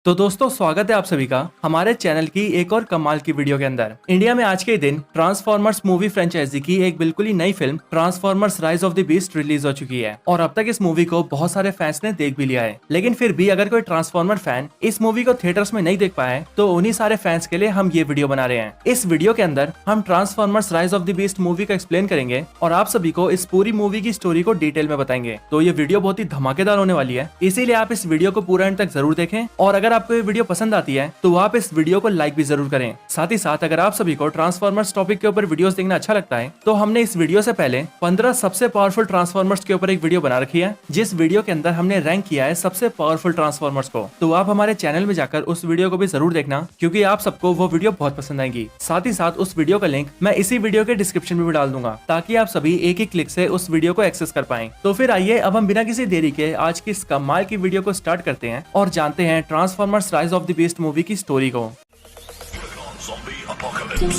तो दोस्तों स्वागत है आप सभी का हमारे चैनल की एक और कमाल की वीडियो के अंदर। इंडिया में आज के दिन ट्रांसफॉर्मर्स मूवी फ्रेंचाइजी की एक बिल्कुल ही नई film transformers rise of the beast release हो चुकी है और अब तक इस मूवी को बहुत सारे फैंस ने देख भी लिया है। लेकिन फिर भी अगर कोई ट्रांसफॉर्मर फैन इस मूवी को थिएटर्स में नहीं देख पाए तो उन्हीं सारे फैंस के लिए हम ये वीडियो बना रहे हैं। इस वीडियो के अंदर हम transformers rise of the beast movie का एक्सप्लेन करेंगे और आप सभी को इस पूरी मूवी की स्टोरी को डिटेल में बताएंगे। तो ये वीडियो बहुत ही धमाकेदार होने वाली है, इसीलिए आप इस वीडियो को पूरा एंड तक जरूर देखें। और अगर आपको ये वीडियो पसंद आती है तो आप इस वीडियो को लाइक भी जरूर करें। साथ ही साथ अगर आप सभी को ट्रांसफॉर्मर्स टॉपिक के ऊपर वीडियोस देखना अच्छा लगता है तो हमने इस वीडियो से पहले 15 सबसे पावरफुल ट्रांसफॉर्मर्स के ऊपर एक वीडियो बना रखी है, जिस वीडियो के अंदर हमने रैंक किया है सबसे पावरफुल ट्रांसफॉर्मर्स को। तो आप हमारे चैनल में जाकर उस वीडियो को भी जरूर देखना, क्योंकि आप सबको वो वीडियो बहुत पसंद आएगी। साथ ही साथ उस वीडियो का लिंक मैं इसी वीडियो के डिस्क्रिप्शन में भी डाल दूंगा, ताकि आप सभी एक ही क्लिक से उस वीडियो को एक्सेस कर पाएं। तो फिर आइए अब हम बिना किसी देरी के आज की इस कमाल की वीडियो को स्टार्ट करते हैं और जानते हैं transformers rise of the beast movie की स्टोरी को। Zombie apocalypse.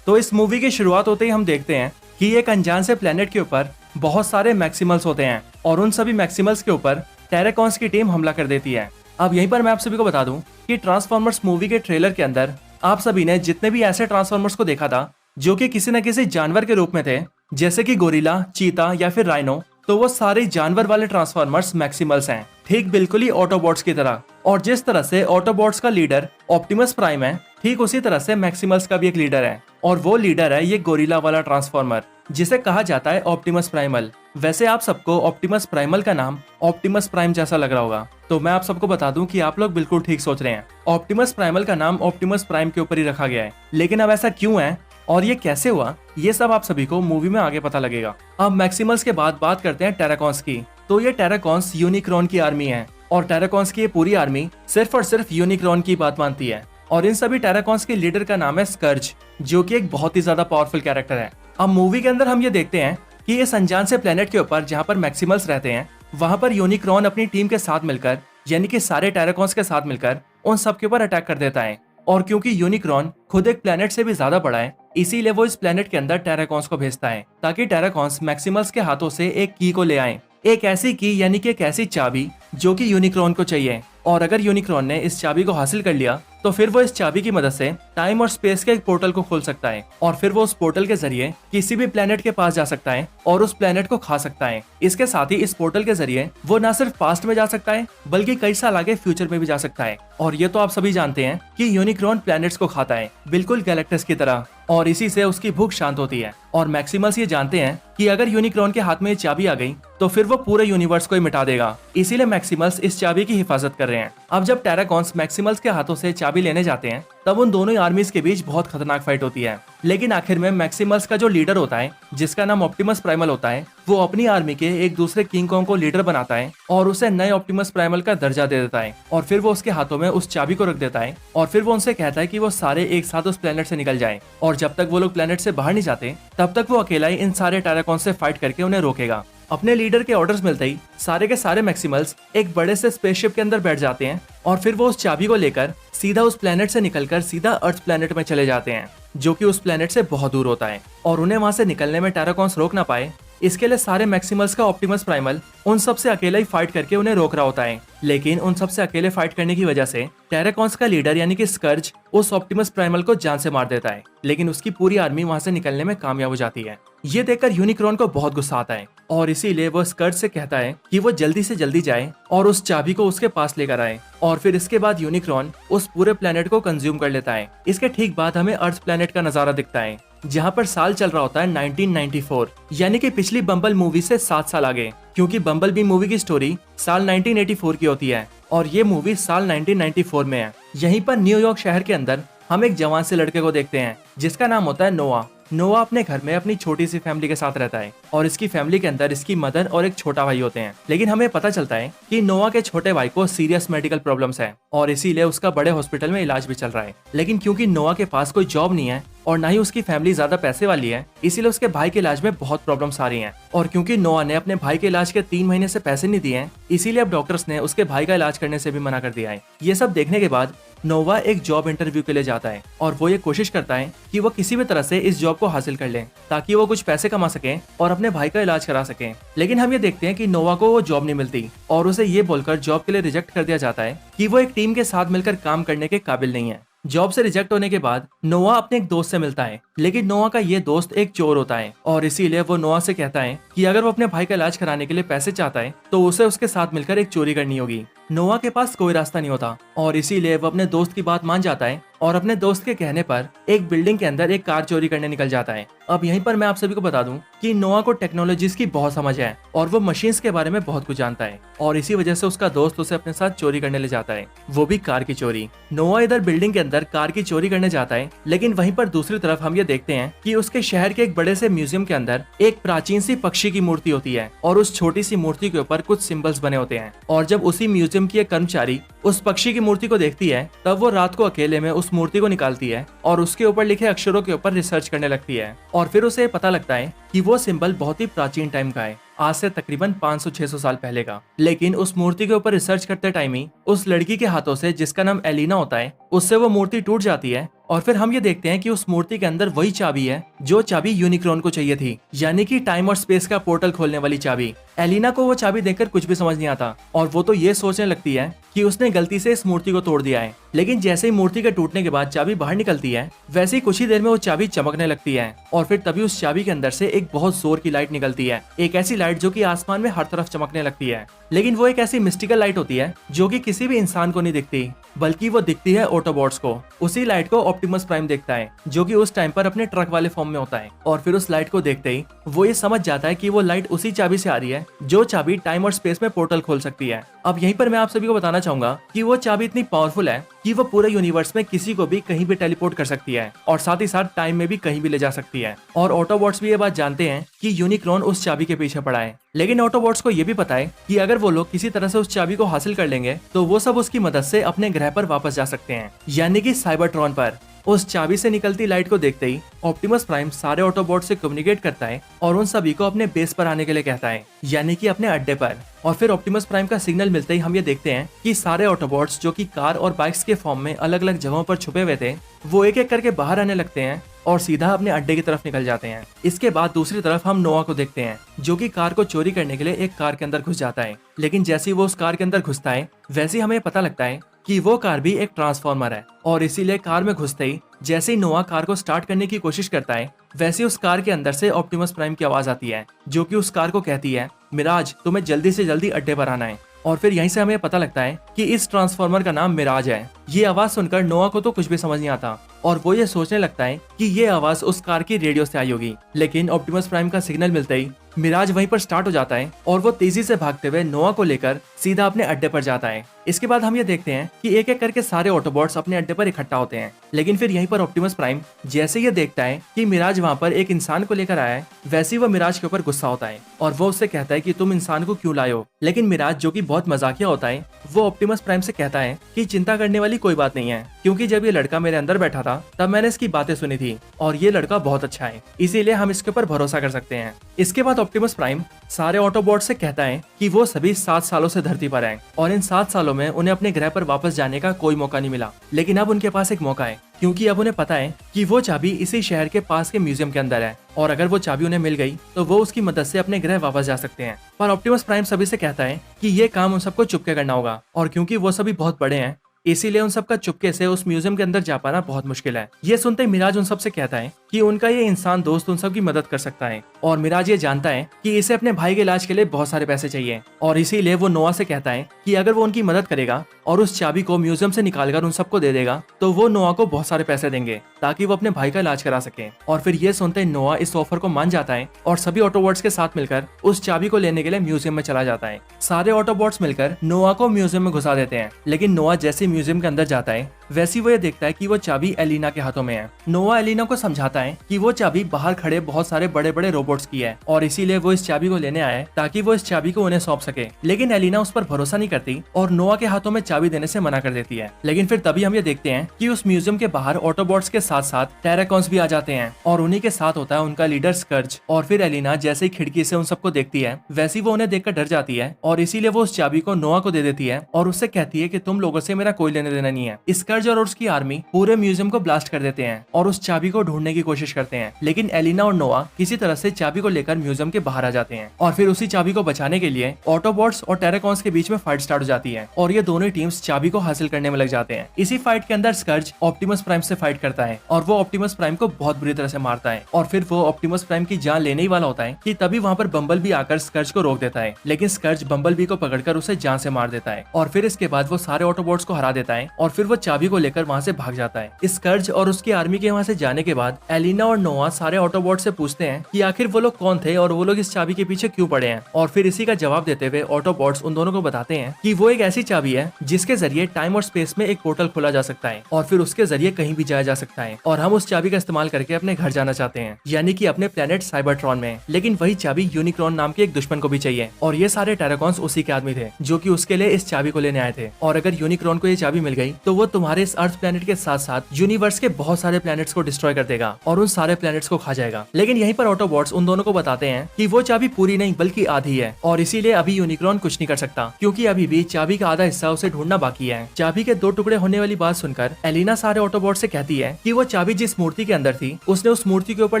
तो इस मूवी की शुरुआत होते ही हम देखते हैं कि एक अनजान से प्लेनेट के ऊपर बहुत सारे मैक्सिमल्स होते हैं और उन सभी मैक्सिमल्स के ऊपर टेराकॉन्स की टीम हमला कर देती है। अब यहीं पर मैं आप सभी को बता दूं कि ट्रांसफॉर्मर्स मूवी के ट्रेलर के अंदर आप सभी ने जितने भी ऐसे ट्रांसफॉर्मर्स को देखा था जो कि किसी न किसी जानवर के रूप में थे, जैसे कि गोरिल्ला, चीता या फिर राइनो, तो वो सारे जानवर वाले ट्रांसफॉर्मर्स मैक्सिमल्स हैं, ठीक बिल्कुल ही ऑटोबॉट्स की तरह। और जिस तरह से ऑटोबॉट्स का लीडर ऑप्टिमस प्राइम है, ठीक उसी तरह से मैक्सिमल्स का भी एक लीडर है, और वो लीडर है ये गोरिल्ला वाला ट्रांसफॉर्मर, जिसे कहा जाता है ऑप्टिमस प्राइमल। वैसे आप सबको ऑप्टिमस प्राइमल का नाम ऑप्टिमस प्राइम जैसा लग रहा होगा, तो मैं आप सबको बता दूं कि आप लोग बिल्कुल ठीक सोच रहे हैं। ऑप्टिमस प्राइमल का नाम ऑप्टिमस प्राइम के ऊपर ही रखा गया है, लेकिन अब ऐसा क्यों है और ये कैसे हुआ, ये सब आप सभी को मूवी में आगे पता लगेगा। अब मैक्सिमल्स के बाद बात करते हैं टेराकॉन्स की। तो ये टेराकॉन्स यूनिक्रॉन की आर्मी है और टेराकॉन्स की ये पूरी आर्मी सिर्फ और सिर्फ यूनिक्रॉन की बात मानती है। और इन सभी टेराकॉन्स के लीडर का नाम है स्कर्ज, जो कि एक बहुत ही ज्यादा पावरफुल कैरेक्टर है। अब मूवी के अंदर हम ये देखते हैं कि इस अनजान से प्लेनेट के ऊपर जहाँ पर मैक्सिमल्स रहते हैं, वहां पर यूनिक्रॉन अपनी टीम के साथ मिलकर, यानी कि सारे टेराकॉन्स के साथ मिलकर उन सब के ऊपर अटैक कर देता है। और क्योंकि यूनिक्रॉन खुद एक प्लेनेट से भी ज्यादा बड़ा है, इसीलिए वो इस प्लेनेट के अंदर टेराकॉन्स को भेजता है, ताकि टेराकॉन्स मैक्सिमल्स के हाथों से एक की को ले आए, एक ऐसी की यानी कि एक ऐसी चाबी जो कि यूनिक्रॉन को चाहिए। और अगर यूनिक्रॉन ने इस चाबी को हासिल कर लिया तो फिर वो इस चाबी की मदद से टाइम और स्पेस के एक पोर्टल को खोल सकता है, और फिर वो उस पोर्टल के जरिए किसी भी प्लेनेट के पास जा सकता है और उस प्लेनेट को खा सकता है। इसके साथ ही इस पोर्टल के जरिए वो न सिर्फ पास्ट में जा सकता है बल्कि कई साल आगे फ्यूचर में भी जा सकता है। और ये तो आप सभी जानते हैं कि यूनिक्रॉन प्लैनेट्स को खाता है, बिल्कुल गैलेक्टस की तरह, और इसी से उसकी भूख शांत होती है। और मैक्सिमल्स ये जानते हैं कि अगर यूनिक्रॉन के हाथ में ये चाबी आ गई तो फिर वो पूरे यूनिवर्स को ही मिटा देगा, इसीलिए मैक्सिमल्स इस चाबी की हिफाजत कर रहे हैं। अब जब टेराकॉन्स मैक्सिमल्स के हाथों से चाबी लेने जाते हैं तब उन दोनों आर्मीज के बीच बहुत खतरनाक फाइट होती है। लेकिन आखिर में मैक्सिमल्स का जो लीडर होता है, जिसका नाम ऑप्टिमस प्राइमल होता है, वो अपनी आर्मी के एक दूसरे किंग कॉन्ग को लीडर बनाता है और उसे नए ऑप्टिमस प्राइमल का दर्जा दे देता है। और फिर वो उसके हाथों में उस चाबी को रख देता है और फिर वो उनसे कहता है कि वो सारे एक साथ उस प्लेनेट से निकल जाएं, और जब तक वो लोग प्लेनेट से बाहर नहीं जाते तब तक वो अकेला ही इन सारे टेराकॉन्स से फाइट करके उन्हें रोकेगा। अपने लीडर के ऑर्डर्स मिलते ही सारे के सारे मैक्सिमल्स एक बड़े से स्पेसशिप के अंदर बैठ जाते हैं और फिर वो उस चाबी को लेकर सीधा उस प्लेनेट से निकलकर सीधा अर्थ प्लेनेट में चले जाते हैं, जो कि उस प्लेनेट से बहुत दूर होता है। और उन्हें वहां से निकलने में टेराकॉन्स रोक ना पाए, इसके लिए सारे मैक्सिमल्स का ऑप्टिमस प्राइमल उन सब से अकेला ही फाइट करके उन्हें रोक रहा होता है। लेकिन उन सब से अकेले फाइट करने की वजह से टेराकॉन्स का लीडर यानी कि स्कर्ज उस ऑप्टिमस प्राइमल को जान से मार देता है, लेकिन उसकी पूरी आर्मी वहां से निकलने में कामयाब हो जाती है। ये देखकर यूनिक्रॉन को बहुत गुस्सा आता है और इसीलिए वो स्कर्ज से कहता है कि वो जल्दी से जल्दी जाए और उस चाबी को उसके पास लेकर आए। और फिर इसके बाद यूनिक्रॉन उस पूरे प्लेनेट को कंज्यूम कर लेता है। इसके ठीक बाद हमें अर्थ प्लेनेट का नजारा दिखता है, जहाँ पर साल चल रहा होता है 1994, यानी कि पिछली बम्बल मूवी से 7 साल आगे, क्योंकि बम्बल बी मूवी की स्टोरी साल 1984 की होती है और ये मूवी साल 1994 में है। यहीं पर न्यूयॉर्क शहर के अंदर हम एक जवान से लड़के को देखते हैं जिसका नाम होता है नोआ। नोआ अपने घर में अपनी छोटी सी फैमिली के साथ रहता है और इसकी फैमिली के अंदर इसकी मदर और एक छोटा भाई होते हैं। लेकिन हमें पता चलता है कि नोआ के छोटे भाई को सीरियस मेडिकल प्रॉब्लम्स है और इसीलिए उसका बड़े हॉस्पिटल में इलाज भी चल रहा है। लेकिन क्योंकि नोआ के पास कोई जॉब नहीं है और ना ही उसकी फैमिली ज्यादा पैसे वाली है, इसीलिए उसके भाई के इलाज में बहुत प्रॉब्लम्स आ रही हैं। और क्योंकि नोआ ने अपने भाई के इलाज के 3 महीने से पैसे नहीं दिए हैं, इसीलिए अब डॉक्टर्स ने उसके भाई का इलाज करने से भी मना कर दिया है। ये सब देखने के बाद नोवा एक जॉब इंटरव्यू के लिए जाता है और वो ये कोशिश करता है कि वो किसी भी तरह से इस जॉब को हासिल कर ले ताकि वो कुछ पैसे कमा सके और अपने भाई का इलाज करा सके। लेकिन हम ये देखते हैं कि नोवा को वो जॉब नहीं मिलती और उसे ये बोलकर जॉब के लिए रिजेक्ट कर दिया जाता है कि वो एक टीम के साथ मिलकर काम करने के काबिल नहीं है। जॉब से रिजेक्ट होने के बाद नोवा अपने एक दोस्त से मिलता है, लेकिन नोवा का ये दोस्त एक चोर होता है और इसीलिए वो नोवा से कहता है कि अगर वो अपने भाई का इलाज कराने के लिए पैसे चाहता है तो उसे उसके साथ मिलकर एक चोरी करनी होगी। नोवा के पास कोई रास्ता नहीं होता और इसीलिए वो अपने दोस्त की बात मान जाता है और अपने दोस्त के कहने पर एक बिल्डिंग के अंदर एक कार चोरी करने निकल जाता है। अब यहीं पर मैं आप सभी को बता दूं कि नोवा को टेक्नोलॉजीज की बहुत समझ है और वो मशीन्स के बारे में बहुत कुछ जानता है और इसी वजह से उसका दोस्त उसे अपने साथ चोरी करने ले जाता है, वो भी कार की चोरी। नोवा इधर बिल्डिंग के अंदर कार की चोरी करने जाता है, लेकिन वहीं पर दूसरी तरफ हम ये देखते हैं कि उसके शहर के एक बड़े से म्यूजियम के अंदर एक प्राचीन सी पक्षी की मूर्ति होती है और उस छोटी सी मूर्ति के ऊपर कुछ सिंबल्स बने होते हैं। और जब उसी म्यूजियम की एक कर्मचारी उस पक्षी की मूर्ति को देखती है तब वो रात को अकेले में उस मूर्ति को निकालती है और उसके ऊपर लिखे अक्षरों के ऊपर रिसर्च करने लगती है और फिर उसे पता लगता है कि वो सिंबल बहुत ही प्राचीन टाइम का है, आज से तकरीबन 500-600 साल पहले का। लेकिन उस मूर्ति के ऊपर रिसर्च करते टाइम ही उस लड़की के हाथों से, जिसका नाम एलिना होता है, उससे वो मूर्ति टूट जाती है और फिर हम ये देखते हैं कि उस मूर्ति के अंदर वही चाबी है जो चाबी यूनिक्रॉन को चाहिए थी, यानी कि टाइम और स्पेस का पोर्टल खोलने वाली चाबी। एलिना को वो चाबी देखकर कुछ भी समझ नहीं आता और वो तो ये सोचने लगती है कि उसने गलती से इस मूर्ति को तोड़ दिया है। लेकिन जैसे ही मूर्ति के टूटने के बाद चाबी बाहर निकलती है, वैसे ही कुछ ही देर में वो चाबी चमकने लगती है और फिर तभी उस चाबी के अंदर से एक बहुत जोर की लाइट निकलती है, एक ऐसी लाइट जो कि आसमान में हर तरफ चमकने लगती है। लेकिन वो एक ऐसी मिस्टिकल लाइट होती है जो कि किसी भी इंसान को नहीं दिखती, बल्कि वो दिखती है ऑटोबॉट्स को। उसी लाइट को ऑप्टिमस प्राइम देखता है जो कि उस टाइम पर अपने ट्रक वाले फॉर्म में होता है और फिर उस लाइट को देखते ही वो ये समझ जाता है कि वो लाइट उसी चाबी से आ रही है जो चाबी टाइम और स्पेस में पोर्टल खोल सकती है। अब यहीं पर मैं आप सभी को बताना चाहूंगा कि वो चाबी इतनी पावरफुल है कि वो पूरे यूनिवर्स में किसी को भी कहीं भी टेलीपोर्ट कर सकती है और साथ ही साथ टाइम में भी कहीं भी ले जा सकती है। और ऑटोबॉट्स भी ये बात जानते हैं कि यूनिक्रॉन उस चाबी के पीछे पड़ा है, लेकिन ऑटोबॉट्स को ये भी पता है कि अगर वो लोग किसी तरह से उस चाबी को हासिल कर लेंगे तो वो सब उसकी मदद से अपने ग्रह पर वापस जा सकते हैं, यानी कि साइबरट्रॉन पर। उस चाबी से निकलती लाइट को देखते ही ऑप्टिमस प्राइम सारे ऑटोबॉट से कम्युनिकेट करता है और उन सभी को अपने बेस पर आने के लिए कहता है, यानी कि अपने अड्डे पर। और फिर ऑप्टिमस प्राइम का सिग्नल मिलते ही हम ये देखते हैं कि सारे ऑटोबॉट्स जो कि कार और बाइक्स के फॉर्म में अलग अलग जगहों पर छुपे हुए थे, वो एक एक करके बाहर आने लगते हैं और सीधा अपने अड्डे की तरफ निकल जाते हैं। इसके बाद दूसरी तरफ हम नोआ को देखते हैं जो कि कार को चोरी करने के लिए एक कार के अंदर घुस जाता है। लेकिन जैसे ही वो उस कार के अंदर घुसता है, वैसे ही हमें पता लगता है कि वो कार भी एक ट्रांसफॉर्मर है और इसीलिए कार में घुसते ही जैसे ही नोआ कार को स्टार्ट करने की कोशिश करता है, वैसे उस कार के अंदर से ऑप्टिमस प्राइम की आवाज आती है जो कि उस कार को कहती है, मिराज तुम्हें जल्दी से जल्दी अड्डे पर आना है। और फिर यहीं से हमें पता लगता है कि इस ट्रांसफॉर्मर का नाम मिराज है। ये आवाज सुनकर नोआ को तो कुछ भी समझ नहीं आता और वो ये सोचने लगता है कि ये आवाज उस कार की रेडियो से आई होगी। लेकिन ऑप्टिमस प्राइम का सिग्नल मिलते ही मिराज वहीं पर स्टार्ट हो जाता है और वो तेजी से भागते हुए नोआ को लेकर सीधा अपने अड्डे पर जाता है। इसके बाद हम ये देखते हैं कि एक एक करके सारे ऑटोबॉट्स अपने अड्डे पर इकट्ठा होते हैं। लेकिन फिर यहीं पर ऑप्टिमस प्राइम जैसे ये देखता है कि मिराज वहाँ पर एक इंसान को लेकर आया है, वैसे ही वो मिराज के ऊपर गुस्सा होता है और वो उससे कहता है कि तुम इंसान को क्यों लाए हो। लेकिन मिराज जो कि बहुत मजाकिया होता है, वो ऑप्टिमस प्राइम से कहता है कि चिंता करने वाली कोई बात नहीं है, क्योंकि जब ये लड़का मेरे अंदर बैठा था तब मैंने इसकी बातें सुनी थी और ये लड़का बहुत अच्छा है, इसीलिए हम इसके ऊपर भरोसा कर सकते हैं। इसके बाद ऑप्टिमस प्राइम सारे ऑटोबॉट से कहता है कि वो सभी 7 सालों से धरती पर हैं और इन 7 सालों में उन्हें अपने ग्रह पर वापस जाने का कोई मौका नहीं मिला। लेकिन अब उनके पास एक मौका है, क्योंकि अब उन्हें पता है कि वो चाबी इसी शहर के पास के म्यूजियम के अंदर है और अगर वो चाबी उन्हें मिल गई तो वो उसकी मदद से अपने ग्रह वापस जा सकते हैं। पर ऑप्टिमस प्राइम सभी से कहता है कि ये काम उन सबको चुपके करना होगा और क्योंकि वो सभी बहुत बड़े हैं, इसीलिए उन सबका चुपके से उस म्यूजियम के अंदर जा पाना बहुत मुश्किल है। ये सुनते ही मिराज उन सब से कहता है कि उनका ये इंसान दोस्त उन सब की मदद कर सकता है और मिराज ये जानता है कि इसे अपने भाई के इलाज के लिए बहुत सारे पैसे चाहिए और इसीलिए वो नोआ से कहता है कि अगर वो उनकी मदद करेगा और उस चाबी को म्यूजियम से निकालकर उन सबको दे देगा तो वो नोआ को बहुत सारे पैसे देंगे ताकि वो अपने भाई का इलाज करा सके। और फिर ये सुनते ही नोआ इस ऑफर को मान जाता है और सभी ऑटोबॉट्स के साथ मिलकर उस चाबी को लेने के लिए म्यूजियम में चला जाता है। सारे ऑटोबॉट्स मिलकर नोआ को म्यूजियम में घुसा देते हैं, लेकिन नोआ जैसे म्यूजियम के अंदर जाता है वैसी वो ये देखता है कि वो चाबी एलिना के हाथों में है। नोआ एलिना को समझाता है कि वो चाबी बाहर खड़े बहुत सारे बड़े बड़े रोबोट्स की है और इसीलिए वो इस चाबी को लेने आए ताकि वो इस चाबी को उन्हें सौंप सके। लेकिन एलिना उस पर भरोसा नहीं करती और नोआ के हाथों में चाबी देने से मना कर देती है। लेकिन फिर तभी हम ये देखते हैं कि उस म्यूजियम के बाहर ऑटोबॉट्स के साथ साथ टेराकॉन्स भी आ जाते हैं और उन्हीं के साथ होता है उनका लीडर स्कर्ज। और फिर एलिना जैसे ही खिड़की से उन सबको देखती है, वैसी वो उन्हें देखकर डर जाती है और इसीलिए वो उस चाबी को नोआ को दे देती है और उससे कहती है कि तुम लोगों से मेरा कोई लेने देना नहीं है। स्कर्ज स्कर्ज और उसकी आर्मी पूरे म्यूजियम को ब्लास्ट कर देते हैं और उस चाबी को ढूंढने की कोशिश करते हैं, लेकिन एलिना और नोआ किसी तरह से चाबी को लेकर म्यूजियम के बाहर आ जाते हैं और फिर उसी चाबी को बचाने के लिए ऑटोबॉट्स और टेराकॉन्स के बीच में फाइट स्टार्ट हो जाती है और ये दोनों टीम्स चाबी को हासिल करने में लग जाते हैं। इसी फाइट के अंदर स्कर्ज ऑप्टिमस प्राइम से फाइट करता है और वो ऑप्टिमस प्राइम को बहुत बुरी तरह से मारता है और फिर वो ऑप्टिमस प्राइम की जान लेने ही वाला होता है कि तभी वहाँ पर बम्बल भी आकर स्कर्ज को रोक देता है, लेकिन स्कर्ज बम्बल बी को पकड़कर उसे जान से मार देता है और फिर इसके बाद वो सारे ऑटोबॉट्स को हरा देता है और फिर वो चाबी को लेकर वहाँ से भाग जाता है। स्कर्ज और उसकी आर्मी के वहाँ से जाने के बाद एलिना और नोआ सारे ऑटोबॉट से पूछते हैं कि आखिर वो लोग कौन थे और वो लोग इस चाबी के पीछे क्यों पड़े हैं, और फिर इसी का जवाब देते हुए ऑटोबॉट्स उन दोनों को बताते हैं कि वो एक ऐसी चाबी है जिसके जरिए टाइम और स्पेस में एक पोर्टल खोला जा सकता है और फिर उसके जरिए कहीं भी जाया जा सकता है और हम उस चाबी का इस्तेमाल करके अपने घर जाना चाहते हैं, यानी कि अपने प्लेनेट साइबरट्रॉन में। लेकिन वही चाबी यूनिक्रॉन नाम के एक दुश्मन को भी चाहिए और ये सारे टेराकॉन्स उसी के आदमी थे जो कि उसके लिए इस चाबी को लेने आए थे, और अगर यूनिक्रॉन को ये चाबी मिल गई तो वो तुम्हारे इस अर्थ प्लेनेट के साथ साथ यूनिवर्स के बहुत सारे प्लैनेट्स को डिस्ट्रॉय कर देगा और उन सारे प्लैनेट्स को खा जाएगा। लेकिन यहीं पर ऑटोबॉट्स उन दोनों को बताते हैं कि वो चाबी पूरी नहीं बल्कि आधी है और इसीलिए अभी यूनिक्रॉन कुछ नहीं कर सकता क्योंकि अभी भी चाबी का आधा हिस्सा उसे ढूंढना बाकी है। चाबी के 2 टुकड़े होने वाली बात सुनकर एलिना सारे ऑटोबॉट से कहती है कि वो चाबी जिस मूर्ति के अंदर थी उसने उस मूर्ति के ऊपर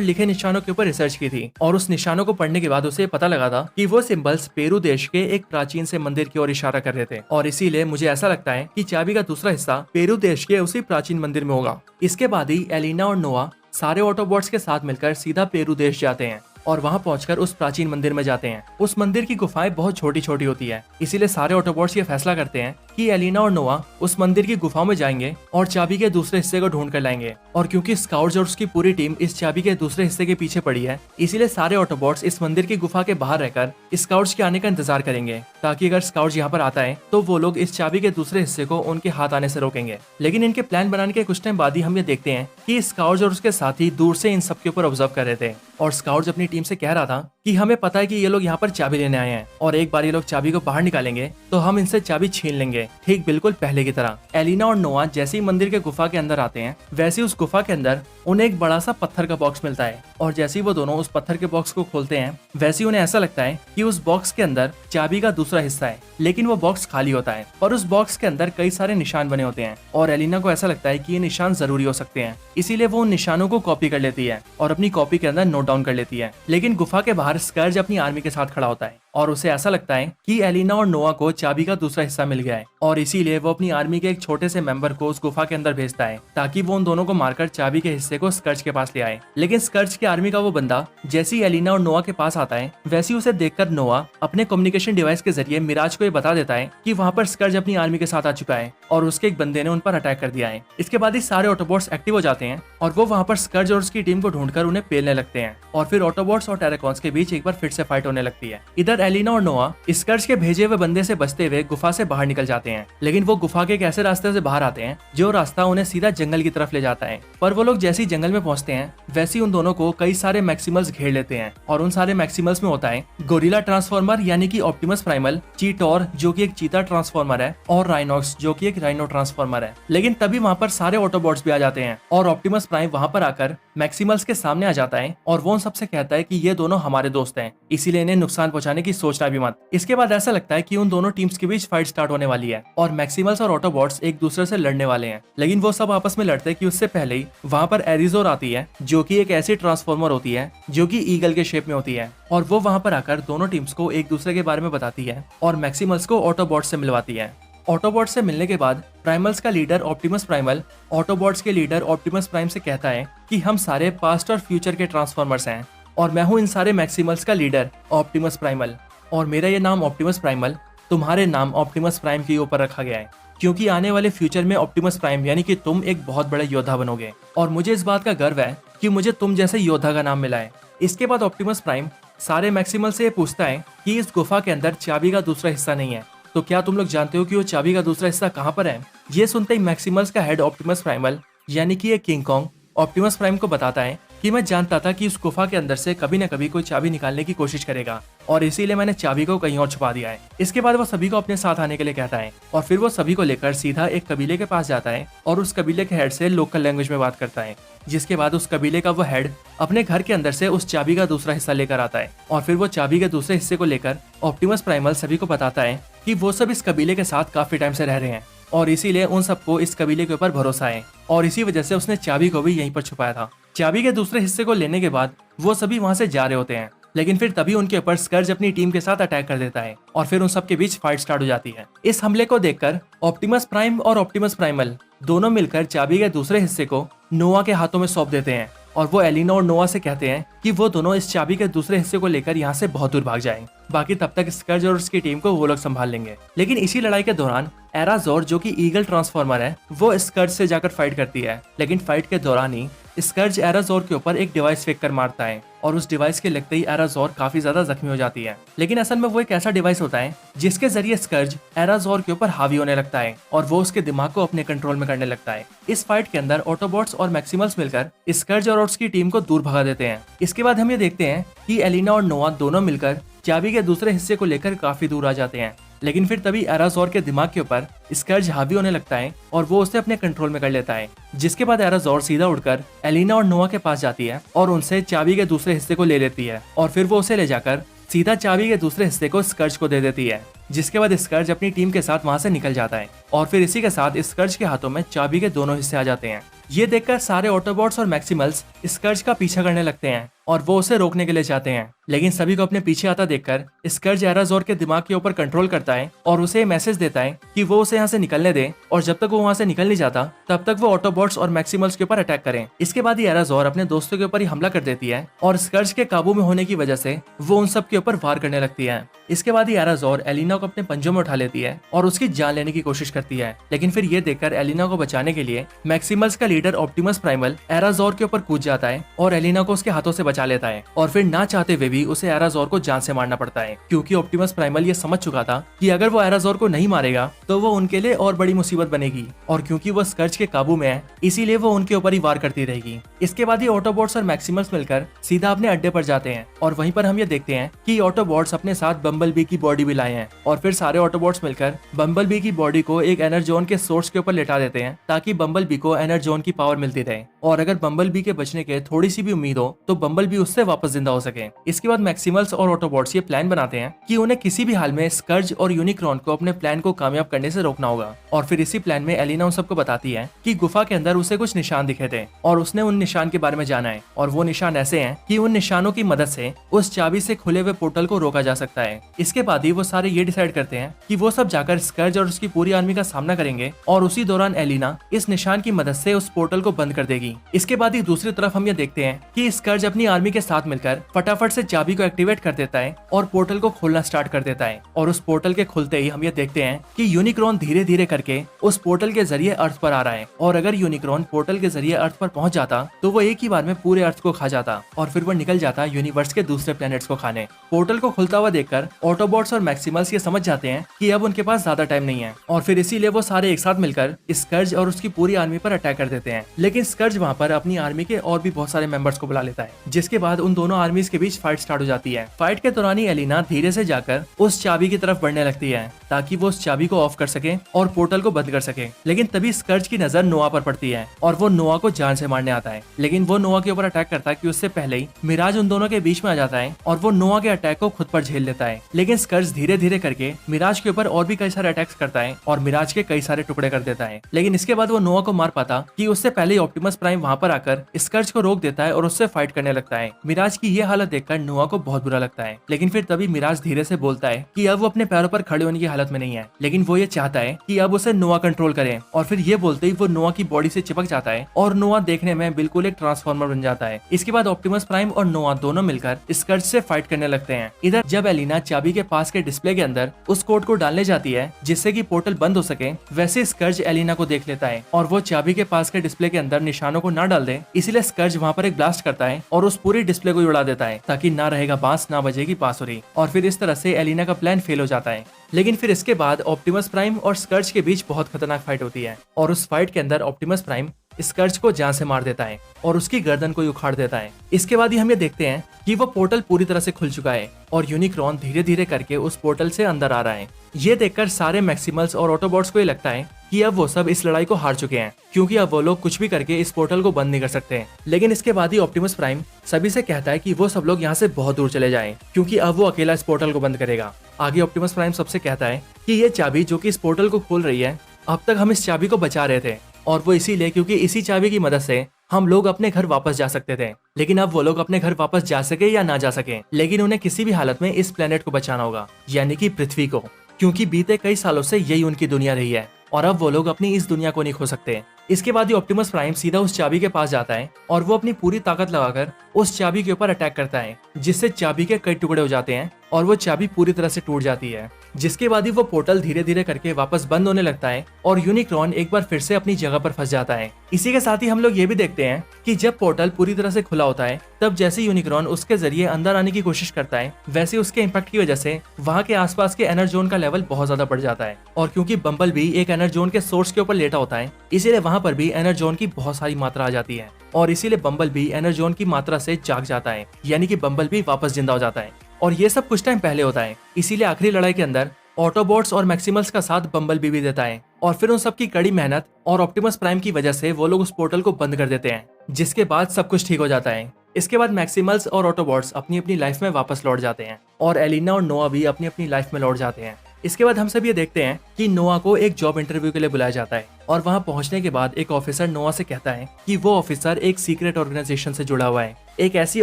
लिखे निशानों के ऊपर रिसर्च की थी और उस निशानों को पढ़ने के बाद उसे पता लगा था कि वो सिंबल्स पेरू देश के एक प्राचीन से मंदिर की ओर इशारा कर रहे थे और इसीलिए मुझे ऐसा लगता है कि चाबी का दूसरा हिस्सा पेरू देश के उसी प्राचीन मंदिर में होगा। इसके बाद ही एलिना और नोआ सारे ऑटोबॉट्स के साथ मिलकर सीधा पेरू देश जाते हैं और वहां पहुंचकर उस प्राचीन मंदिर में जाते हैं। उस मंदिर की गुफाएं बहुत छोटी छोटी होती है, इसीलिए सारे ऑटोबॉट्स ये फैसला करते हैं कि एलिना और नोआ उस मंदिर की गुफाओं में जाएंगे और चाबी के दूसरे हिस्से को ढूंढ कर लाएंगे। और क्योंकि स्काउट्स और उसकी पूरी टीम इस चाबी के दूसरे हिस्से के पीछे पड़ी है, इसीलिए सारे ऑटोबॉट्स इस मंदिर की गुफा के बाहर रहकर स्काउट्स के आने का इंतजार करेंगे ताकि अगर स्काउट्स यहाँ पर आता है तो वो लोग इस चाबी के दूसरे हिस्से को उनके हाथ आने से रोकेंगे। लेकिन इनके प्लान बनाने के कुछ टाइम बाद ही हम ये देखते हैं कि स्काउट्स और उसके साथी दूर से इन सब के ऊपर ऑब्जर्व कर रहे थे और स्काउट्स अपनी टीम से कह रहा था कि हमें पता है कि ये लोग यहाँ पर चाबी लेने आए हैं और एक बार ये लोग चाबी को बाहर निकालेंगे तो हम इनसे चाबी छीन लेंगे, ठीक बिल्कुल पहले की तरह। एलिना और नोआ जैसे ही मंदिर के गुफा के अंदर आते हैं वैसे उस गुफा के अंदर उन्हें एक बड़ा सा पत्थर का बॉक्स मिलता है और जैसे ही वो दोनों उस पत्थर के बॉक्स को खोलते हैं वैसे ही उन्हें ऐसा लगता है कि उस बॉक्स के अंदर चाबी का दूसरा हिस्सा है, लेकिन वो बॉक्स खाली होता है और उस बॉक्स के अंदर कई सारे निशान बने होते हैं और एलिना को ऐसा लगता है कि ये निशान जरूरी हो सकते हैं, इसीलिए वो उन निशानों को कॉपी कर लेती है और अपनी कॉपी के अंदर नोट डाउन कर लेती है। लेकिन गुफा के बाहर स्कर्ज अपनी आर्मी के साथ खड़ा होता है और उसे ऐसा लगता है कि एलिना और नोआ को चाबी का दूसरा हिस्सा मिल गया है और इसीलिए वो अपनी आर्मी के एक छोटे से मेंबर को उस गुफा के अंदर भेजता है ताकि वो उन दोनों को मारकर चाबी के हिस्से को स्कर्ज के पास ले आए। लेकिन स्कर्ज की आर्मी का वो बंदा जैसे ही एलिना और नोआ के पास आता है वैसे ही उसे देखकर नोआ अपने कम्युनिकेशन डिवाइस के जरिए मिराज को ये बता देता है कि वहाँ पर स्कर्ज अपनी आर्मी के साथ आ चुका है और उसके एक बंदे ने उन पर अटैक कर दिया है। इसके बाद ही सारे ऑटोबॉट्स एक्टिव हो जाते हैं और वो वहाँ पर स्कर्ज और उसकी टीम को ढूंढकर उन्हें पेलने लगते हैं और फिर ऑटोबॉट्स और टेराकॉन्स के बीच एक बार फिर से फाइट होने लगती है। इधर एलिना और नोआ स्कर्ज के भेजे हुए बंदे से बचते हुए गुफा से बाहर निकल जाते हैं, लेकिन वो गुफा के एक ऐसे रास्ते से बाहर आते हैं जो रास्ता उन्हें सीधा जंगल की तरफ ले जाता है। पर वो लोग जैसे ही जंगल में पहुंचते हैं वैसे ही उन दोनों को कई सारे मैक्सिमल्स घेर लेते हैं और उन सारे मैक्सिमल्स में होता है गोरिल्ला ट्रांसफॉर्मर यानी कि ऑप्टिमस प्राइमल, चीटोर जो कि एक चीता ट्रांसफॉर्मर है और राइनोक्स जो कि एक राइनो ट्रांसफॉर्मर है। लेकिन तभी वहाँ पर सारे ऑटोबॉट्स भी आ जाते हैं और ऑप्टिमस प्राइम वहाँ पर आकर मैक्सिमल्स के सामने आ जाता है और वो उन सबसे कहता है कि ये दोनों हमारे दोस्त हैं, इसीलिए इन्हें नुकसान पहुंचाने की सोचना भी मत। इसके बाद ऐसा लगता है कि उन दोनों टीम्स के बीच फाइट स्टार्ट होने वाली है और मैक्सिमल्स और ऑटोबॉट्स एक दूसरे से लड़ने वाले हैं। लेकिन वो सब आपस में लड़ते हैं कि उससे पहले ही वहाँ पर एरिजोर आती है जो कि एक ऐसी ट्रांसफॉर्मर होती है जो कि ईगल के शेप में होती है और वो वहाँ पर आकर दोनों टीम्स को एक दूसरे के बारे में बताती है और मैक्सिमल्स को ऑटोबॉट्स से मिलवाती है। ऑटोबॉट्स से मिलने के बाद प्राइमल्स का लीडर ऑप्टिमस प्राइमल ऑटोबॉट्स के लीडर ऑप्टिमस प्राइम से कहता है कि हम सारे पास्ट और फ्यूचर के ट्रांसफॉर्मर्स हैं और मैं हूं इन सारे मैक्सिमल्स का लीडर ऑप्टिमस प्राइमल और मेरा ये नाम ऑप्टिमस प्राइमल तुम्हारे नाम ऑप्टिमस प्राइम के ऊपर रखा गया है क्योंकि आने वाले फ्यूचर में ऑप्टिमस प्राइम यानी कि तुम एक बहुत बड़ा योद्धा बनोगे और मुझे इस बात का गर्व है कि मुझे तुम जैसे योद्धा का नाम मिला है। इसके बाद ऑप्टिमस प्राइम सारे मैक्सिमल से पूछता है कि इस गुफा के अंदर चाबी का दूसरा हिस्सा नहीं है, तो क्या तुम लोग जानते हो कि वो चाबी का दूसरा हिस्सा कहाँ पर है? ये सुनते ही मैक्सिमल्स का हेड ऑप्टिमस प्राइमल यानी कि ये किंग कॉन्ग ऑप्टिमस प्राइम को बताता है कि मैं जानता था कि उस गुफा के अंदर से कभी न कभी कोई चाबी निकालने की कोशिश करेगा और इसीलिए मैंने चाबी को कहीं और छुपा दिया है। इसके बाद वो सभी को अपने साथ आने के लिए कहता है और फिर वो सभी को लेकर सीधा एक कबीले के पास जाता है और उस कबीले के हेड से लोकल लैंग्वेज में बात करता है, जिसके बाद उस कबीले का वो हेड अपने घर के अंदर से उस चाबी का दूसरा हिस्सा लेकर आता है और फिर वो चाबी के दूसरे हिस्से को लेकर ऑप्टिमस प्राइमल सभी को बताता है कि वो सब इस कबीले के साथ काफी टाइम से रह रहे हैं और इसीलिए उन सबको इस कबीले के ऊपर भरोसा है और इसी वजह से उसने चाबी को भी यहीं पर छुपाया था। चाबी के दूसरे हिस्से को लेने के बाद वो सभी वहां से जा रहे होते हैं, लेकिन फिर तभी उनके ऊपर स्कर्ज अपनी टीम के साथ अटैक कर देता है और फिर उन सब के बीच फाइट स्टार्ट हो जाती है। इस हमले को देखकर ऑप्टिमस प्राइम और ऑप्टिमस प्राइमल दोनों मिलकर चाबी के दूसरे हिस्से को नोआ के हाथों में सौंप देते हैं और वो एलिना और नोआ से कहते हैं कि वो दोनों इस चाबी के दूसरे हिस्से को लेकर यहाँ से बहुत दूर भाग जाएं। बाकी तब तक स्कर्ज और उसकी टीम को वो लोग संभाल लेंगे। लेकिन इसी लड़ाई के दौरान एराजोर जो कि ईगल ट्रांसफॉर्मर है वो स्कर्ज से जाकर फाइट करती है, लेकिन फाइट के दौरान ही स्कर्ज एराजोर के ऊपर एक डिवाइस फेंक कर मारता है और उस डिवाइस के लगते ही एराजोर काफी ज्यादा जख्मी हो जाती है। लेकिन असल में वो एक ऐसा डिवाइस होता है जिसके जरिए स्कर्ज एराजोर के ऊपर हावी होने लगता है और वो उसके दिमाग को अपने कंट्रोल में करने लगता है। इस फाइट के अंदर ऑटोबॉट्स और मैक्सिमल्स मिलकर स्कर्ज और उसकी टीम को दूर भगा देते हैं। इसके बाद हम ये देखते हैं कि एलिना और नोआ दोनों मिलकर चाबी के दूसरे हिस्से को लेकर काफी दूर आ जाते हैं, लेकिन फिर तभी एराजोर के दिमाग के ऊपर स्कर्ज हावी होने लगता है और वो उसे अपने कंट्रोल में कर लेता है। जिसके बाद एराजोर सीधा उड़कर एलिना और नोआ के पास जाती है और उनसे चाबी के दूसरे हिस्से को ले लेती है और फिर वो उसे ले जाकर सीधा चाबी के दूसरे हिस्से को स्कर्ज को दे देती है। जिसके बाद स्कर्ज अपनी टीम के साथ वहां से निकल जाता है और फिर इसी के साथ स्कर्ज के हाथों में चाबी के दोनों हिस्से आ जाते हैं। ये देखकर सारे ऑटोबॉट्स और मैक्सिमल्स स्कर्ज का पीछा करने लगते हैं और वो उसे रोकने के लिए चाहते हैं, लेकिन सभी को अपने पीछे आता देखकर स्कर्ज एराजोर के दिमाग के ऊपर कंट्रोल करता है और उसे मैसेज देता है कि वो उसे यहाँ से निकलने दे और जब तक वो वहाँ से निकल नहीं जाता तब तक वो ऑटोबॉट्स और मैक्सिमल्स के ऊपर अटैक करें। इसके बाद ही एराजोर अपने दोस्तों के ऊपर ही हमला कर देती है और स्कर्ज के काबू में होने की वजह से वो उन सब के ऊपर वार करने लगती है। इसके बाद ही एराजोर एलिना को अपने पंजों में उठा लेती है और उसकी जान लेने की कोशिश करती है, लेकिन फिर ये देखकर एलिना को बचाने के लिए मैक्सिमल्स का लीडर ऑप्टिमस प्राइमल एराजोर के ऊपर कूद जाता है और एलिना को उसके हाथों से बचा लेता है और फिर ना चाहते हुए भी उसे एराजोर को जान से मारना पड़ता है, क्योंकि ऑप्टिमस प्राइमल ये समझ चुका था कि अगर वो एराजोर को नहीं मारेगा तो वो उनके लिए और बड़ी मुसीबत बनेगी और क्योंकि वो स्कर्ज के काबू में है इसीलिए वो उनके ऊपर ही वार करती रहेगी। इसके बाद ही ऑटोबॉट्स और मैक्सिमल्स मिलकर सीधा अपने अड्डे पर जाते हैं और वहीं पर हम ये देखते हैं कि ऑटोबॉट्स अपने साथ बम्बल बी की बॉडी भी लाए हैं और फिर सारे ऑटोबॉट्स मिलकर बम्बल बी की बॉडी को एक एनर्जोन के सोर्स के ऊपर लेटा देते हैं ताकि बम्बल बी को एनर्जोन की पावर मिलती रहे और अगर बम्बल बी के बचने के थोड़ी सी भी उम्मीद हो तो बम्बल बी उससे वापस जिंदा हो सके। इसके बाद मैक्सिमल्स और ऑटोबॉट्स ये प्लान बनाते हैं कि उन्हें किसी भी हाल में स्कर्ज और यूनिक्रॉन को अपने प्लान को कामयाब करने से रोकना होगा और फिर इसी प्लान में एलिना उन सबको बताती है कि गुफा के अंदर उसे कुछ निशान दिखे थे और उसने उन निशान के बारे में जाना है और वो निशान ऐसे हैं कि उन निशानों की मदद से उस चाबी से खुले हुए पोर्टल को रोका जा सकता है। इसके बाद ही वो सारे ये डिसाइड करते हैं कि वो सब जाकर स्कर्ज और उसकी पूरी आर्मी का सामना करेंगे और उसी दौरान एलिना इस निशान की मदद से उस पोर्टल को बंद कर देगी। इसके बाद ही दूसरी तरफ हम ये देखते हैं कि स्कर्ज अपनी आर्मी के साथ मिलकर फटाफट से चाबी को एक्टिवेट कर देता है और पोर्टल को खोलना स्टार्ट कर देता है और उस पोर्टल के खुलते ही हम ये देखते हैं कि यूनिक्रॉन धीरे धीरे करके उस पोर्टल के जरिए अर्थ पर आ रहा है और अगर यूनिक्रॉन पोर्टल के जरिए अर्थ पर पहुंच जाता तो वो एक ही बार में पूरे अर्थ को खा जाता और फिर वो निकल जाता यूनिवर्स के दूसरे प्लैनेट्स को खाने। पोर्टल को खुलता हुआ देखकर ऑटोबॉट्स और मैक्सिमल्स ये समझ जाते हैं कि अब उनके पास ज्यादा टाइम नहीं है और फिर इसीलिए वो सारे एक साथ मिलकर स्कर्ज और उसकी पूरी आर्मी पर अटैक कर देते हैं। लेकिन स्कर्ज वहाँ पर अपनी आर्मी के और भी बहुत सारे मेंबर्स को बुला लेता है, जिसके बाद उन दोनों आर्मीज के बीच फाइट स्टार्ट हो जाती है। फाइट के दौरान ही एलिना धीरे से जाकर उस चाबी की तरफ बढ़ने लगती है ताकि वो उस चाबी को ऑफ कर सके और पोर्टल को बंद कर सके। लेकिन तभी स्कर्ज की नजर नोआ पर पड़ती है और वो नोआ को जान से मारने आता है, लेकिन वो नोआ के ऊपर अटैक करता है कि उससे पहले ही मिराज उन दोनों के बीच में आ जाता है और वो नोआ के अटैक को खुद पर झेल लेता है। लेकिन स्कर्ज धीरे धीरे करके मिराज के ऊपर और भी कई सारे अटैक्स करता है और मिराज के कई सारे टुकड़े कर देता है। लेकिन इसके बाद वो नोआ को मार पाता कि उससे पहले ही ऑप्टिमस प्राइम वहाँ पर आकर स्कर्ज को रोक देता है और उससे फाइट करने लगता है। मिराज की ये हालत देखकर नोआ को बहुत बुरा लगता है, लेकिन फिर तभी मिराज धीरे से बोलता है कि अब वो अपने पैरों पर खड़े होने की हालत में नहीं है, लेकिन वो ये चाहता है कि अब उसे नोआ कंट्रोल करे और फिर ये बोलते ही वो नोआ की बॉडी से चिपक जाता है और नोआ देखने में बिल्कुल एक ट्रांसफॉर्मर बन जाता है। इसके बाद ऑप्टिमस प्राइम और नोआ दोनों मिलकर स्कर्ज से फाइट करने लगते हैं। इधर जब एलिना चाबी के पास के डिस्प्ले के अंदर उस कोड को डालने जाती है जिससे कि पोर्टल बंद हो सके, वैसे स्कर्ज एलिना को देख लेता है और वो चाबी के पास के डिस्प्ले के अंदर निशानों को ना डाल दे, इसलिए स्कर्ज वहाँ पर एक ब्लास्ट करता है और उस पूरी डिस्प्ले को उड़ा देता है ताकि ना रहेगा बांस ना बजेगी बांसुरी और फिर इस तरह से एलिना का प्लान फेल हो जाता है। लेकिन फिर इसके बाद ऑप्टिमस प्राइम और स्कर्ज के बीच बहुत खतरनाक फाइट होती है और उस फाइट के अंदर ऑप्टिमस प्राइम स्कर्ज को जान से मार देता है और उसकी गर्दन को उखाड़ देता है। इसके बाद ही हम ये देखते हैं कि वो पोर्टल पूरी तरह से खुल चुका है और यूनिक्रॉन धीरे धीरे करके उस पोर्टल से अंदर आ रहा है। ये देखकर सारे मैक्सिमल्स और ऑटोबॉट्स को ये लगता है कि अब वो सब इस लड़ाई को हार चुके हैं, क्योंकि अब वो लोग कुछ भी करके इस पोर्टल को बंद नहीं कर सकते। लेकिन इसके बाद ही ऑप्टिमस प्राइम सभी से कहता है कि वो सब लोग यहाँ से बहुत दूर चले जाएं, क्योंकि अब वो अकेला इस पोर्टल को बंद करेगा। आगे ऑप्टिमस प्राइम सबसे कहता है कि ये चाबी जो कि इस पोर्टल को खोल रही है अब तक हम इस चाबी को बचा रहे थे, और वो इसीलिए क्योंकि इसी चाबी की मदद से हम लोग अपने घर वापस जा सकते थे। लेकिन अब वो लोग अपने घर वापस जा सके या ना जा सके, लेकिन उन्हें किसी भी हालत में इस प्लेनेट को बचाना होगा, यानी कि पृथ्वी को, क्योंकि बीते कई सालों से यही उनकी दुनिया रही है और अब वो लोग अपनी इस दुनिया को नहीं खो सकते। इसके बाद ये ऑप्टिमस प्राइम सीधा उस चाबी के पास जाता है और वो अपनी पूरी ताकत लगाकर उस चाबी के ऊपर अटैक करता है, जिससे चाबी के कई टुकड़े हो जाते हैं और वो चाबी पूरी तरह से टूट जाती है। जिसके बाद ही वो पोर्टल धीरे धीरे करके वापस बंद होने लगता है और यूनिक्रॉन एक बार फिर से अपनी जगह पर फंस जाता है। इसी के साथ ही हम लोग ये भी देखते हैं कि जब पोर्टल पूरी तरह से खुला होता है, तब जैसे यूनिक्रॉन उसके जरिए अंदर आने की कोशिश करता है, वैसे उसके इम्पैक्ट की वजह से वहाँ के आसपास के एनर्जोन का लेवल बहुत ज्यादा बढ़ जाता है। और क्योंकि बम्बल भी एक एनर्जोन के सोर्स के ऊपर लेटा होता है, इसीलिए वहाँ पर भी एनर्जोन की बहुत सारी मात्रा आ जाती है और इसीलिए बम्बल भी एनर्जोन की मात्रा से जाग जाता है, यानी कि बम्बल भी वापस जिंदा हो जाता है। और ये सब कुछ टाइम पहले होता है, इसीलिए आखिरी लड़ाई के अंदर ऑटोबॉट्स और मैक्सिमल्स का साथ बम्बल भी देता है और फिर उन सबकी कड़ी मेहनत और ऑप्टिमस प्राइम की वजह से वो लोग उस पोर्टल को बंद कर देते हैं, जिसके बाद सब कुछ ठीक हो जाता है। इसके बाद मैक्सिमल्स और ऑटोबॉट्स अपनी अपनी लाइफ में वापस लौट जाते हैं और एलिना और नोआ भी अपनी अपनी लाइफ में लौट जाते हैं। इसके बाद हम सब ये देखते हैं कि नोआ को एक जॉब इंटरव्यू के लिए बुलाया जाता है और वहां पहुंचने के बाद एक ऑफिसर नोआ से कहता है कि वो ऑफिसर एक सीक्रेट ऑर्गेनाइजेशन से जुड़ा हुआ है, एक ऐसी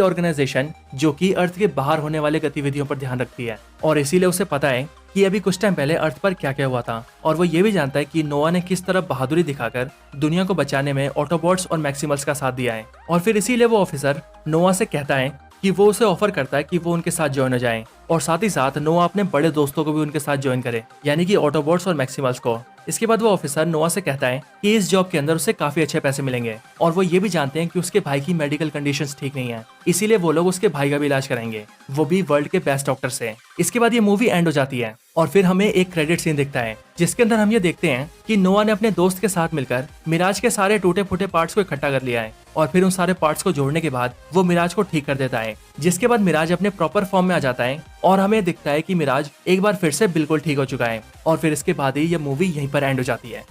ऑर्गेनाइजेशन जो कि अर्थ के बाहर होने वाले गतिविधियों पर ध्यान रखती है और इसीलिए उसे पता है कि अभी कुछ टाइम पहले अर्थ पर क्या क्या हुआ था। और वो ये भी जानता है कि नोआ ने किस तरह बहादुरी दिखाकर दुनिया को बचाने में ऑटोबॉट्स और मैक्सिमल्स का साथ दिया है। और फिर इसीलिए वो ऑफिसर नोआ से कहता है कि वो उसे ऑफर करता है कि वो उनके साथ ज्वाइन हो जाए और साथ ही साथ नोआ अपने बड़े दोस्तों को भी उनके साथ ज्वाइन करे, यानी कि ऑटोबॉट्स और मैक्सिमल्स को। इसके बाद वो ऑफिसर नोआ से कहता है कि इस जॉब के अंदर उसे काफी अच्छे पैसे मिलेंगे और वो ये भी जानते हैं कि उसके भाई की मेडिकल कंडीशंस ठीक नहीं है, इसीलिए वो लोग उसके भाई का भी इलाज कराएंगे, वो भी वर्ल्ड के बेस्ट डॉक्टर से। इसके बाद ये मूवी एंड हो जाती है और फिर हमें एक क्रेडिट सीन दिखता है, जिसके अंदर हम ये देखते हैं कि नोआ ने अपने दोस्त के साथ मिलकर मिराज के सारे टूटे फूटे पार्ट्स को इकट्ठा कर लिया है और फिर उन सारे पार्ट्स को जोड़ने के बाद वो मिराज को ठीक कर देता है, जिसके बाद मिराज अपने प्रॉपर फॉर्म में आ जाता है और हमें दिखता है कि मिराज एक बार फिर से बिल्कुल ठीक हो चुका है। और फिर इसके बाद ही ये मूवी यहीं पर एंड हो जाती है।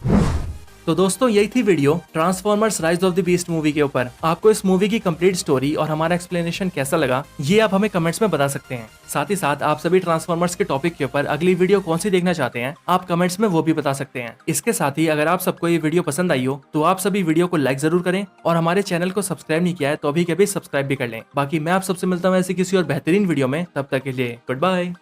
तो दोस्तों यही थी video transformers rise of the beast movie के ऊपर। आपको इस मूवी की कंप्लीट स्टोरी और हमारा एक्सप्लेनेशन कैसा लगा, ये आप हमें कमेंट्स में बता सकते हैं। साथ ही साथ आप सभी ट्रांसफॉर्मर्स के टॉपिक के ऊपर अगली वीडियो कौन सी देखना चाहते हैं, आप कमेंट्स में वो भी बता सकते हैं। इसके साथ ही अगर आप सबको ये वीडियो पसंद आई हो तो आप सभी वीडियो को लाइक जरूर करें और हमारे चैनल को सब्सक्राइब नहीं किया है तो अभी कभी सब्सक्राइब भी कर लें। बाकी मैं आप सबसे मिलता हूँ ऐसी किसी और बेहतरीन वीडियो में, तब तक के लिए गुड बाय।